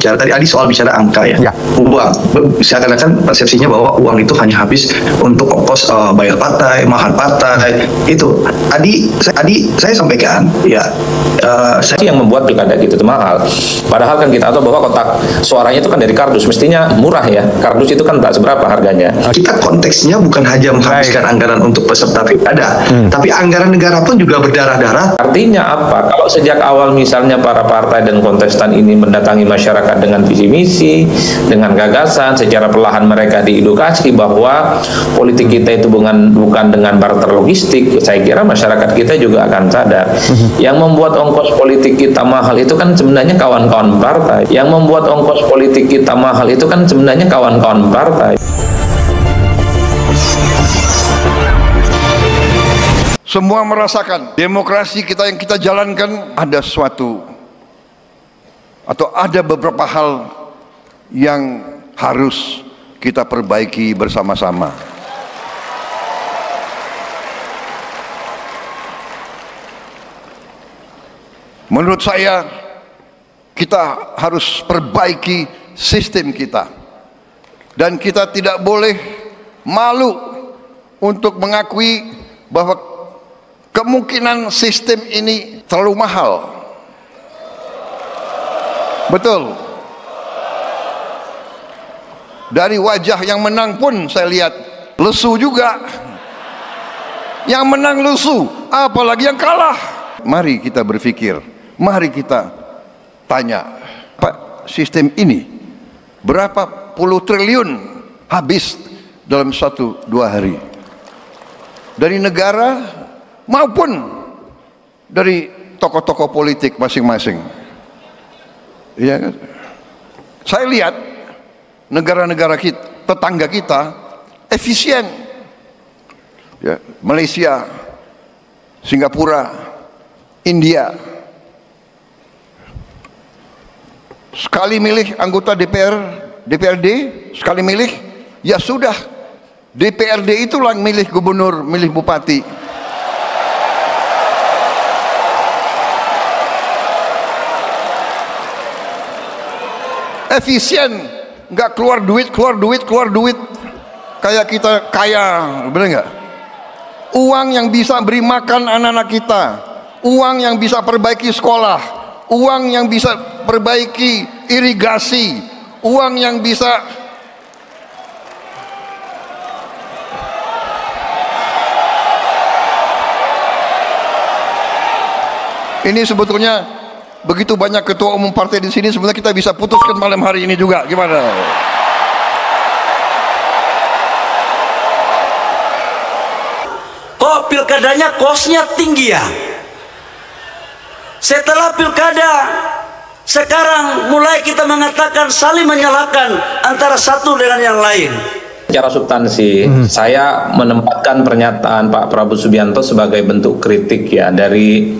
bicara tadi Adi soal bicara angka ya. Uang, seakan-akan persepsinya bahwa uang itu hanya habis untuk ongkos bayar partai, mahar partai. Itu Adi saya sampaikan ya. Yang membuat pilkada gitu itu mahal. Padahal kan kita tahu bahwa kotak suaranya itu kan dari kardus, mestinya murah ya. Kardus itu kan tak seberapa harganya. Kita konteksnya bukan hanya menghabiskan anggaran untuk peserta pilkada, tapi anggaran negara pun juga berdarah-darah. Artinya apa? Kalau sejak awal misalnya para partai dan kontestan ini mendatangi masyarakat dengan visi misi, dengan gagasan, secara perlahan mereka diedukasi bahwa politik kita itu bukan dengan barter logistik, saya kira masyarakat kita juga akan sadar. Yang membuat ongkos politik kita mahal itu kan sebenarnya kawan-kawan partai. Yang membuat ongkos politik kita mahal itu kan sebenarnya kawan-kawan partai. Semua merasakan demokrasi kita yang kita jalankan ada suatu atau ada beberapa hal yang harus kita perbaiki bersama-sama. Menurut saya kita harus perbaiki sistem kita dan kita tidak boleh malu untuk mengakui bahwa kemungkinan sistem ini terlalu mahal. Betul. Dari wajah yang menang pun saya lihat lesu juga. Yang menang lesu, apalagi yang kalah. Mari kita berpikir, mari kita tanya, Pak, sistem ini berapa puluh triliun habis dalam 1-2 hari dari negara maupun dari tokoh-tokoh politik masing-masing. Iya kan? Saya lihat negara-negara kita, tetangga kita efisien. Ya, Malaysia, Singapura, India. Sekali milih anggota DPRD, sekali milih, ya sudah. DPRD itulah yang milih gubernur, milih bupati. Efisien, nggak keluar duit, kayak kita kaya, bener nggak? Uang yang bisa beri makan anak-anak kita, uang yang bisa perbaiki sekolah, uang yang bisa perbaiki irigasi, uang yang bisa ini sebetulnya begitu banyak ketua umum partai di sini, sebenarnya kita bisa putuskan malam hari ini juga. Gimana? Kok pilkadanya kosnya tinggi ya? Setelah pilkada sekarang mulai kita mengatakan saling menyalahkan antara satu dengan yang lain. Secara substansi, saya menempatkan pernyataan Pak Prabowo Subianto sebagai bentuk kritik ya dari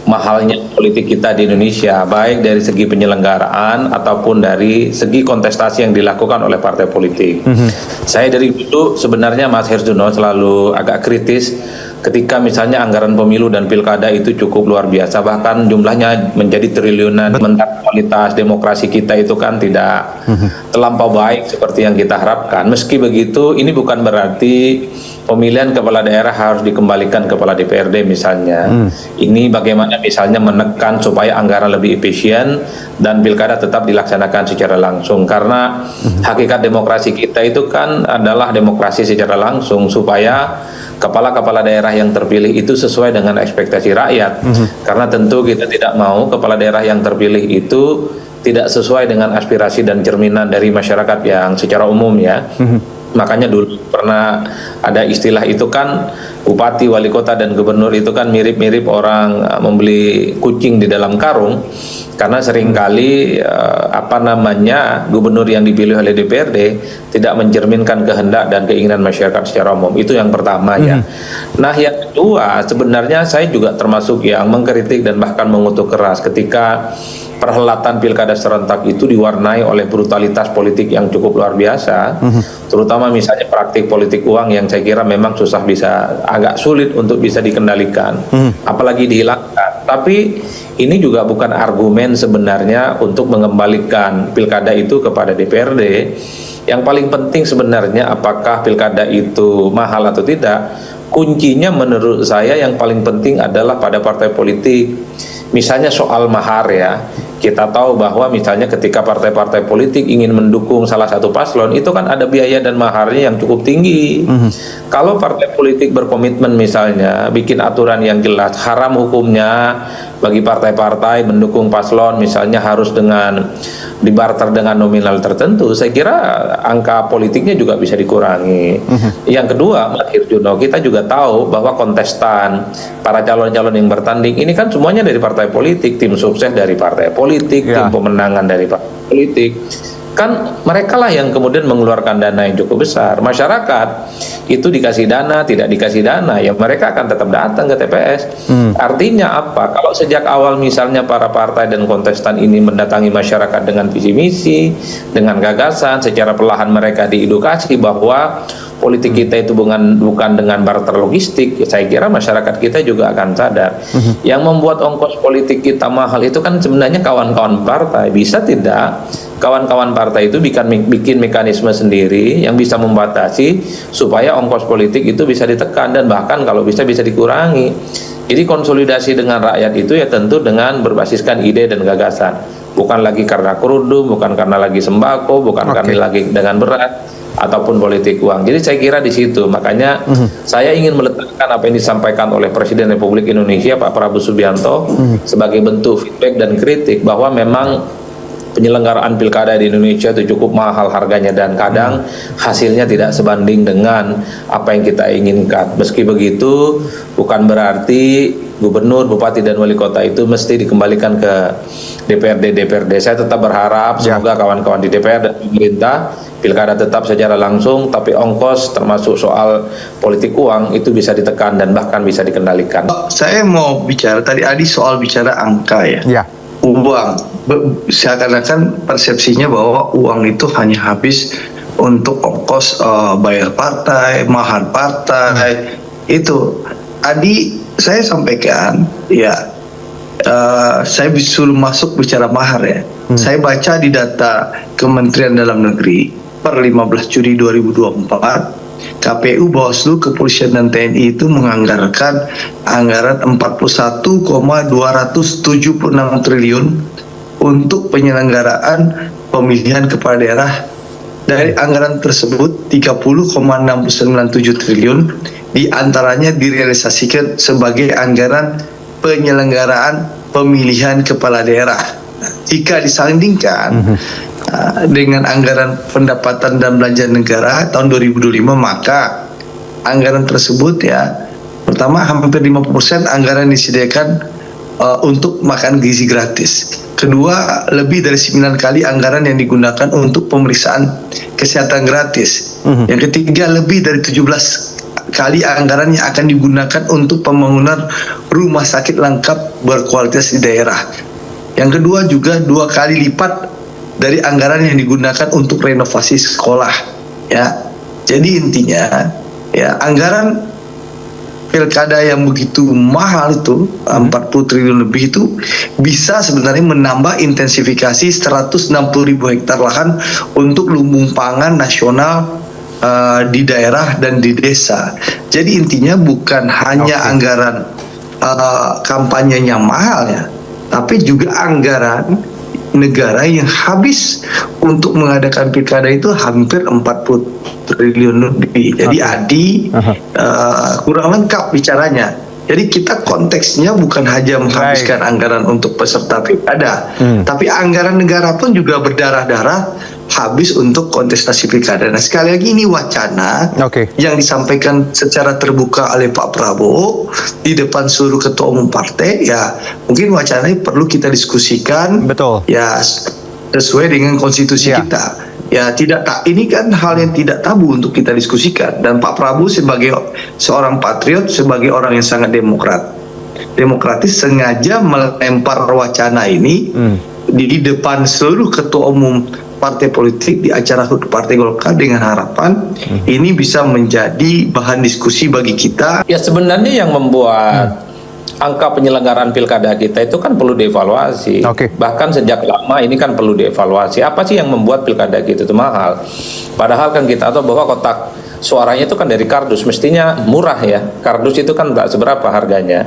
mahalnya politik kita di Indonesia, baik dari segi penyelenggaraan ataupun dari segi kontestasi yang dilakukan oleh partai politik. Saya dari dulu sebenarnya Mas Herjuno selalu agak kritis ketika misalnya anggaran pemilu dan pilkada itu cukup luar biasa, bahkan jumlahnya menjadi triliunan, sementara kualitas demokrasi kita itu kan tidak terlampau baik seperti yang kita harapkan. Meski begitu, ini bukan berarti pemilihan kepala daerah harus dikembalikan kepala DPRD misalnya. Ini bagaimana misalnya menekan supaya anggaran lebih efisien dan pilkada tetap dilaksanakan secara langsung, karena hakikat demokrasi kita itu kan adalah demokrasi secara langsung, supaya kepala-kepala daerah yang terpilih itu sesuai dengan ekspektasi rakyat. Karena tentu kita tidak mau kepala daerah yang terpilih itu tidak sesuai dengan aspirasi dan cerminan dari masyarakat yang secara umum ya. Makanya dulu pernah ada istilah itu kan, bupati, wali kota, dan gubernur itu kan mirip-mirip orang membeli kucing di dalam karung, karena seringkali gubernur yang dipilih oleh DPRD tidak mencerminkan kehendak dan keinginan masyarakat secara umum. Itu yang pertama ya. Nah, yang kedua, sebenarnya saya juga termasuk yang mengkritik dan bahkan mengutuk keras ketika perhelatan pilkada serentak itu diwarnai oleh brutalitas politik yang cukup luar biasa, terutama misalnya praktik politik uang yang saya kira memang agak sulit untuk bisa dikendalikan, apalagi dihilangkan. Tapi ini juga bukan argumen sebenarnya untuk mengembalikan pilkada itu kepada DPRD. Yang paling penting sebenarnya apakah pilkada itu mahal atau tidak. Kuncinya menurut saya yang paling penting adalah pada partai politik. Misalnya soal mahar ya. Kita tahu bahwa misalnya ketika partai-partai politik ingin mendukung salah satu paslon, itu kan ada biaya dan maharnya yang cukup tinggi. Kalau partai politik berkomitmen misalnya bikin aturan yang jelas, haram hukumnya bagi partai-partai mendukung paslon misalnya harus dengan dibarter dengan nominal tertentu, saya kira angka politiknya juga bisa dikurangi. Yang kedua, Mas Hirjuno, kita juga tahu bahwa kontestan, para calon-calon yang bertanding ini kan semuanya dari partai politik, tim sukses dari partai politik, tim pemenangan dari partai politik. Kan mereka lah yang kemudian mengeluarkan dana yang cukup besar. Masyarakat itu dikasih dana, tidak dikasih dana, ya mereka akan tetap datang ke TPS. Artinya apa? Kalau sejak awal misalnya para partai dan kontestan ini mendatangi masyarakat dengan visi misi, dengan gagasan, secara perlahan mereka diedukasi bahwa politik kita itu bukan dengan barter logistik, saya kira masyarakat kita juga akan sadar. Yang membuat ongkos politik kita mahal itu kan sebenarnya kawan-kawan partai. Bisa tidak kawan-kawan partai itu bikin mekanisme sendiri yang bisa membatasi supaya ongkos politik itu bisa ditekan dan bahkan kalau bisa dikurangi. Jadi konsolidasi dengan rakyat itu ya tentu dengan berbasiskan ide dan gagasan. Bukan lagi karena kerudung, bukan karena lagi sembako, bukan karena lagi dengan berat ataupun politik uang. Jadi saya kira di situ. Makanya saya ingin meletakkan apa yang disampaikan oleh Presiden Republik Indonesia Pak Prabowo Subianto sebagai bentuk feedback dan kritik bahwa memang penyelenggaraan pilkada di Indonesia itu cukup mahal harganya dan kadang hasilnya tidak sebanding dengan apa yang kita inginkan. Meski begitu, bukan berarti gubernur, bupati dan wali kota itu mesti dikembalikan ke DPRD. Saya tetap berharap semoga kawan-kawan di DPR dan pemerintah pilkada tetap secara langsung, tapi ongkos termasuk soal politik uang itu bisa ditekan dan bahkan bisa dikendalikan. Saya mau bicara tadi Adi soal bicara angka ya. Uang, seakan-akan persepsinya bahwa uang itu hanya habis untuk ongkos bayar partai, mahar partai. Itu Adi, saya sampaikan ya, saya disuruh masuk bicara mahar ya. Saya baca di data Kementerian Dalam Negeri per 15 Juli 2024, KPU, Bawaslu, Kepolisian dan TNI itu menganggarkan anggaran 41,276 triliun untuk penyelenggaraan pemilihan kepala daerah. Dari anggaran tersebut 30,697 triliun diantaranya direalisasikan sebagai anggaran penyelenggaraan pemilihan kepala daerah. Jika disandingkan dengan anggaran pendapatan dan belanja negara tahun 2025, maka anggaran tersebut ya, pertama hampir 50% anggaran disediakan untuk makan gizi gratis. Kedua, lebih dari 9 kali anggaran yang digunakan untuk pemeriksaan kesehatan gratis. Yang ketiga, lebih dari 17 kali anggaran yang akan digunakan untuk pembangunan rumah sakit lengkap berkualitas di daerah. Yang kedua juga 2 kali lipat dari anggaran yang digunakan untuk renovasi sekolah ya. Jadi intinya ya, anggaran pilkada yang begitu mahal itu 40 triliun lebih itu bisa sebenarnya menambah intensifikasi 160.000 hektar lahan untuk lumbung pangan nasional di daerah dan di desa. Jadi intinya bukan hanya anggaran kampanyenya mahal ya, tapi juga anggaran negara yang habis untuk mengadakan pilkada itu hampir 40 triliun lebih. Jadi Adi kurang lengkap bicaranya. Jadi kita konteksnya bukan hanya menghabiskan anggaran untuk peserta pilkada, tapi anggaran negara pun juga berdarah-darah habis untuk kontestasi pilkada. Nah, sekali lagi ini wacana yang disampaikan secara terbuka oleh Pak Prabowo di depan seluruh ketua umum partai. Ya, mungkin wacana ini perlu kita diskusikan. Ya, sesuai dengan konstitusi kita. Ya, ini kan hal yang tidak tabu untuk kita diskusikan. Dan Pak Prabowo sebagai seorang patriot, sebagai orang yang sangat demokratis, sengaja melempar wacana ini di depan seluruh ketua umum partai politik di acara HUT Partai Golkar dengan harapan ini bisa menjadi bahan diskusi bagi kita. Ya, sebenarnya yang membuat angka penyelenggaraan pilkada kita itu kan perlu dievaluasi. Bahkan sejak lama ini kan perlu dievaluasi. Apa sih yang membuat pilkada kita itu mahal? Padahal kan kita tahu bahwa kotak suaranya itu kan dari kardus, mestinya murah ya. Kardus itu kan tak seberapa harganya.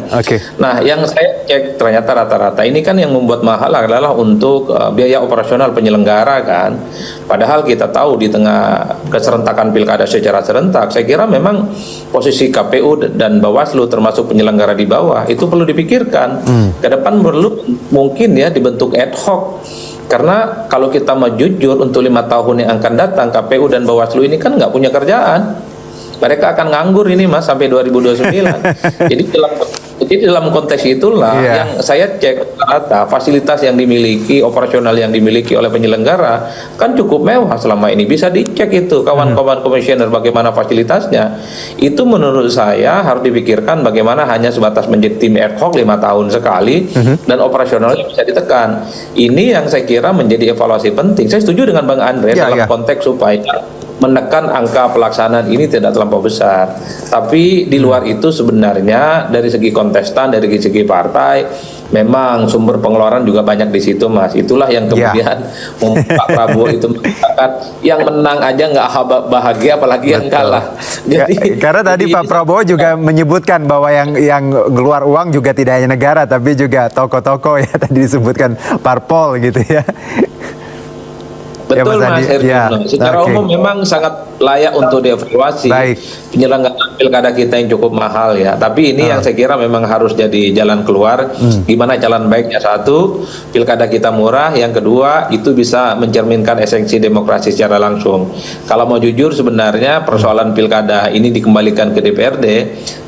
Nah, yang saya cek ternyata rata-rata ini kan yang membuat mahal adalah untuk biaya operasional penyelenggara kan. Padahal kita tahu di tengah keserentakan pilkada secara serentak, saya kira memang posisi KPU dan Bawaslu termasuk penyelenggara di bawah itu perlu dipikirkan. Ke depan perlu mungkin ya dibentuk ad hoc. Karena kalau kita mau jujur untuk 5 tahun yang akan datang, KPU dan Bawaslu ini kan nggak punya kerjaan. Mereka akan nganggur ini Mas sampai 2029. Jadi dalam konteks itulah yang saya cek rata fasilitas yang dimiliki, operasional yang dimiliki oleh penyelenggara kan cukup mewah selama ini. Bisa dicek itu kawan-kawan komisioner bagaimana fasilitasnya. Itu menurut saya harus dipikirkan bagaimana hanya sebatas menjadi tim ad hoc 5 tahun sekali dan operasionalnya bisa ditekan. Ini yang saya kira menjadi evaluasi penting. Saya setuju dengan Bang Andre dalam konteks supaya menekan angka pelaksanaan ini tidak terlampau besar. Tapi di luar itu sebenarnya dari segi kontestan, dari segi partai, memang sumber pengeluaran juga banyak di situ Mas. Itulah yang kemudian Pak Prabowo itu mengatakan yang menang aja nggak bahagia apalagi yang kalah. Jadi, karena tadi Pak Prabowo juga menyebutkan bahwa yang keluar uang juga tidak hanya negara tapi juga toko-toko ya, tadi disebutkan parpol gitu ya. Betul Mas Herjunno. Secara umum memang sangat layak untuk dievaluasi penyelenggaraan pilkada kita yang cukup mahal ya. Tapi ini yang saya kira memang harus jadi jalan keluar. Gimana jalan baiknya? Satu, pilkada kita murah. Yang kedua, itu bisa mencerminkan esensi demokrasi secara langsung. Kalau mau jujur sebenarnya persoalan pilkada ini dikembalikan ke DPRD.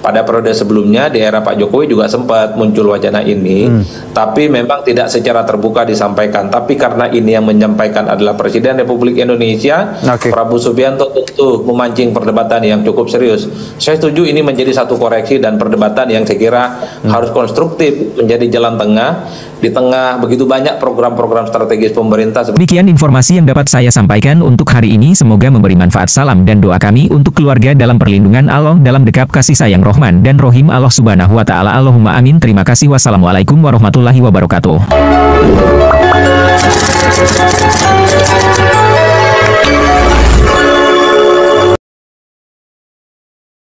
Pada periode sebelumnya di era Pak Jokowi juga sempat muncul wacana ini. Tapi memang tidak secara terbuka disampaikan. Tapi karena ini yang menyampaikan adalah Presiden Republik Indonesia, Prabowo Subianto, tentu memancing perdebatan yang cukup serius. Saya setuju ini menjadi satu koreksi dan perdebatan yang saya kira harus konstruktif, menjadi jalan tengah di tengah begitu banyak program-program strategis pemerintah. Demikian informasi yang dapat saya sampaikan untuk hari ini. Semoga memberi manfaat. Salam dan doa kami untuk keluarga dalam perlindungan Allah, dalam dekap kasih sayang Rahman dan Rohim Allah Subhanahu wa Ta'ala. Allahumma amin. Terima kasih. Wassalamualaikum warahmatullahi wabarakatuh.